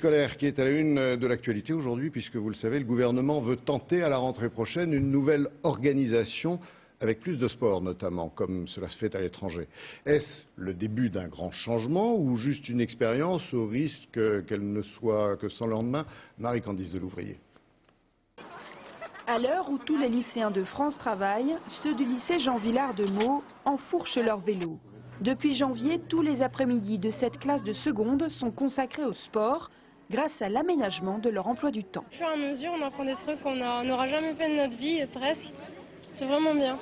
scolaire qui est à la une de l'actualité aujourd'hui, puisque vous le savez, le gouvernement veut tenter à la rentrée prochaine une nouvelle organisation avec plus de sport notamment, comme cela se fait à l'étranger. Est-ce le début d'un grand changement ou juste une expérience au risque qu'elle ne soit que sans lendemain? Marie-Candice Delouvrier. À l'heure où tous les lycéens de France travaillent, ceux du lycée Jean Villard de Meaux enfourchent leur vélo. Depuis janvier, tous les après-midi de cette classe de seconde sont consacrés au sport grâce à l'aménagement de leur emploi du temps. Au fur et à mesure, on apprend des trucs qu'on n'aura jamais fait de notre vie, presque. C'est vraiment bien.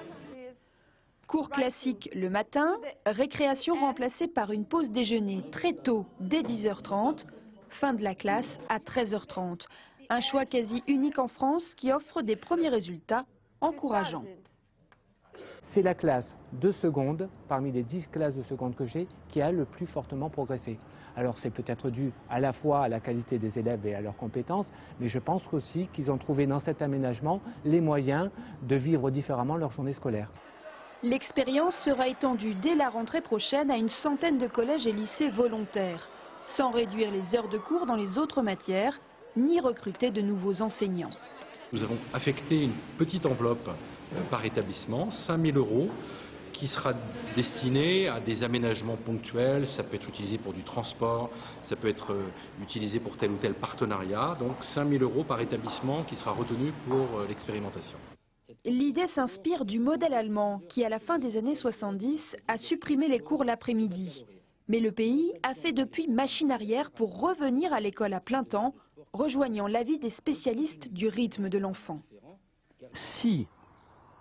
Cours classique le matin, récréation remplacée par une pause déjeuner très tôt, dès 10h30, fin de la classe à 13h30. Un choix quasi unique en France qui offre des premiers résultats encourageants. C'est la classe de seconde, parmi les 10 classes de seconde que j'ai, qui a le plus fortement progressé. Alors c'est peut-être dû à la fois à la qualité des élèves et à leurs compétences, mais je pense aussi qu'ils ont trouvé dans cet aménagement les moyens de vivre différemment leur journée scolaire. L'expérience sera étendue dès la rentrée prochaine à une centaine de collèges et lycées volontaires, sans réduire les heures de cours dans les autres matières, ni recruter de nouveaux enseignants. Nous avons affecté une petite enveloppe par établissement, 5 000 €, qui sera destinée à des aménagements ponctuels. Ça peut être utilisé pour du transport, ça peut être utilisé pour tel ou tel partenariat. Donc 5 000 € par établissement qui sera retenu pour l'expérimentation. L'idée s'inspire du modèle allemand qui, à la fin des années 70, a supprimé les cours l'après-midi. Mais le pays a fait depuis machine arrière pour revenir à l'école à plein temps, rejoignant l'avis des spécialistes du rythme de l'enfant. Si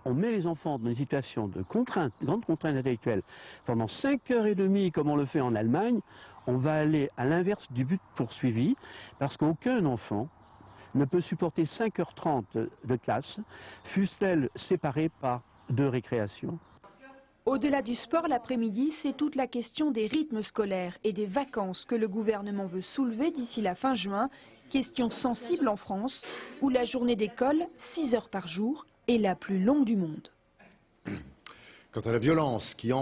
on met les enfants dans une situation de contrainte, grande contrainte intellectuelle, pendant 5h30 comme on le fait en Allemagne, on va aller à l'inverse du but poursuivi, parce qu'aucun enfant ne peut supporter 5h30 de classe, fussent-elles séparées par 2 récréations. Au-delà du sport l'après-midi, c'est toute la question des rythmes scolaires et des vacances que le gouvernement veut soulever d'ici la fin juin. Question sensible en France, où la journée d'école, 6 heures par jour, est la plus longue du monde. Quant à la violence qui